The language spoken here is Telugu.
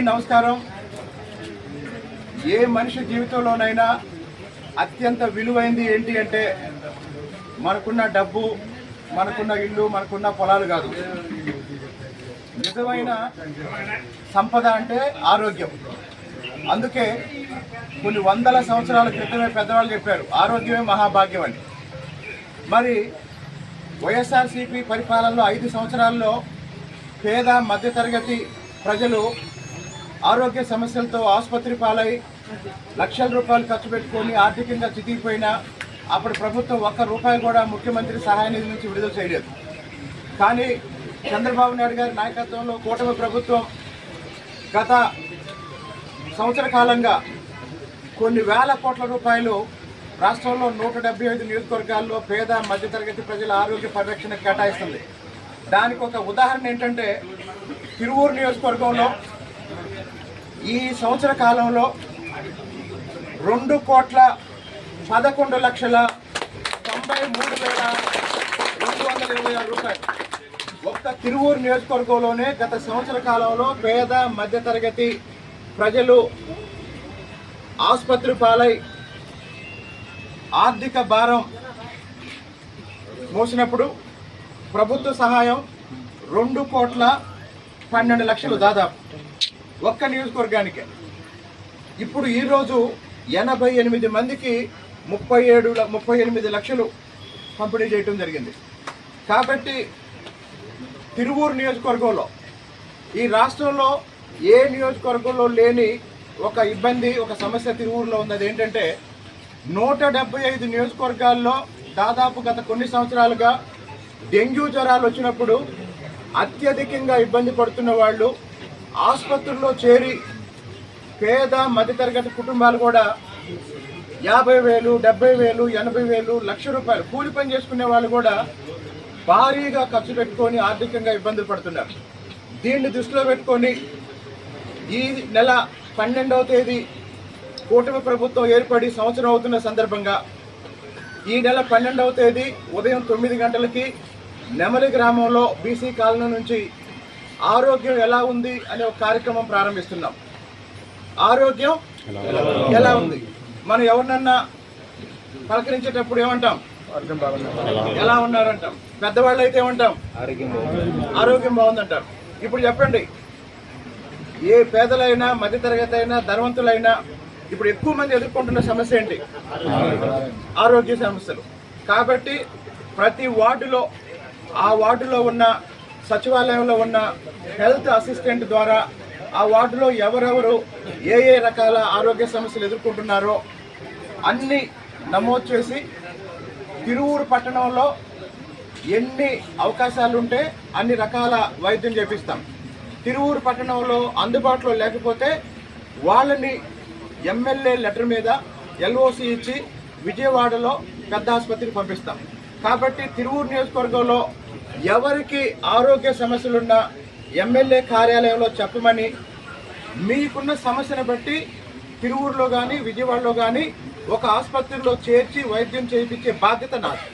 నమస్కారం. ఏ మనిషి జీవితంలోనైనా అత్యంత విలువైంది ఏంటి అంటే మనకున్న డబ్బు, మనకున్న ఇల్లు, మనకున్న పొలాలు కాదు. నిజమైన సంపద అంటే ఆరోగ్యం. అందుకే కొన్ని వందల సంవత్సరాల క్రితమే పెద్దవాళ్ళు చెప్పారు, ఆరోగ్యమే మహాభాగ్యం అని. మరి వైఎస్ఆర్సీపీ పరిపాలనలో 5 సంవత్సరాల్లో పేద మధ్యతరగతి ప్రజలు ఆరోగ్య సమస్యలతో ఆసుపత్రి పాలై లక్షల రూపాయలు ఖర్చు పెట్టుకొని ఆర్థికంగా చితికిపోయినా అప్పుడు ప్రభుత్వం ₹1 కూడా ముఖ్యమంత్రి సహాయ నిధి నుంచి విడుదల చేయలేదు. కానీ చంద్రబాబు నాయుడు గారి నాయకత్వంలో కూటమి ప్రభుత్వం గత సంవత్సర కాలంగా కొన్ని వేల కోట్ల రూపాయలు రాష్ట్రంలో 175 నియోజకవర్గాల్లో పేద మధ్యతరగతి ప్రజల ఆరోగ్య పరిరక్షణ కేటాయిస్తుంది. దానికి ఒక ఉదాహరణ ఏంటంటే తిరువూరు నియోజకవర్గంలో ఈ సంవత్సర కాలంలో 2,11,93,226 రూపాయలు ఒక్క తిరువూరు నియోజకవర్గంలోనే గత సంవత్సర కాలంలో పేద మధ్యతరగతి ప్రజలు ఆసుపత్రి పాలై ఆర్థిక భారం మోసినప్పుడు ప్రభుత్వ సహాయం 2,12,00,000 దాదాపు ఒక్క నియోజకవర్గానికే. ఇప్పుడు ఈరోజు 88 మందికి 38 లక్షలు పంపిణీ చేయడం జరిగింది. కాబట్టి తిరువూరు నియోజకవర్గంలో ఈ రాష్ట్రంలో ఏ నియోజకవర్గంలో లేని ఒక ఇబ్బంది, ఒక సమస్య తిరువూరులో ఉన్నది. ఏంటంటే 175 నియోజకవర్గాల్లో దాదాపు గత కొన్ని సంవత్సరాలుగా డెంగ్యూ జ్వరాలు వచ్చినప్పుడు అత్యధికంగా ఇబ్బంది పడుతున్న వాళ్ళు ఆసుపత్రుల్లో చేరి పేద మధ్యతరగతి కుటుంబాలు కూడా 50,000, 70,000, 80,000, ₹1,00,000 కూలి పని చేసుకునే వాళ్ళు కూడా భారీగా ఖర్చు పెట్టుకొని ఆర్థికంగా ఇబ్బందులు పడుతున్నారు. దీన్ని దృష్టిలో పెట్టుకొని ఈ నెల 12వ తేదీ కూటమి ప్రభుత్వం ఏర్పడి సంవత్సరం అవుతున్న సందర్భంగా ఈ నెల 12వ తేదీ ఉదయం 9 గంటలకి నెమలి గ్రామంలో బీసీ కాలనీ నుంచి ఆరోగ్యం ఎలా ఉంది అనే ఒక కార్యక్రమం ప్రారంభిస్తున్నాం. ఆరోగ్యం ఎలా ఉంది, మనం ఎవరినన్నా పలకరించేటప్పుడు ఏమంటాం? ఎలా ఉన్నారంటాం. పెద్దవాళ్ళు అయితే ఏమంటాం? ఆరోగ్యం బాగుందంటారు. ఇప్పుడు చెప్పండి, ఏ పేదలైనా మధ్యతరగతి అయినా ధనవంతులైనా ఇప్పుడు ఎక్కువ మంది ఎదుర్కొంటున్న సమస్య ఏంటి? ఆరోగ్య సమస్యలు. కాబట్టి ప్రతి వార్డులో, ఆ వార్డులో ఉన్న సచివాలయంలో ఉన్న హెల్త్ అసిస్టెంట్ ద్వారా ఆ వార్డులో ఎవరెవరు ఏ ఏ రకాల ఆరోగ్య సమస్యలు ఎదుర్కొంటున్నారో అన్నీ నమోదు చేసి తిరువూరు పట్టణంలో ఎన్ని అవకాశాలు ఉంటే అన్ని రకాల వైద్యం చేపిస్తాం. తిరువూరు పట్టణంలో అందుబాటులో లేకపోతే వాళ్ళని ఎమ్మెల్యే లెటర్ మీద ఎల్ఓసి ఇచ్చి విజయవాడలో పెద్ద ఆసుపత్రికి పంపిస్తాం. కాబట్టి తిరువూరు నియోజకవర్గంలో ఎవరికి ఆరోగ్య సమస్యలున్నా ఎమ్మెల్యే కార్యాలయంలో చెప్పమని, మీకున్న సమస్యను బట్టి తిరువూరులో కానీ విజయవాడలో కానీ ఒక ఆసుపత్రిలో చేర్చి వైద్యం చేయించే బాధ్యత నాది.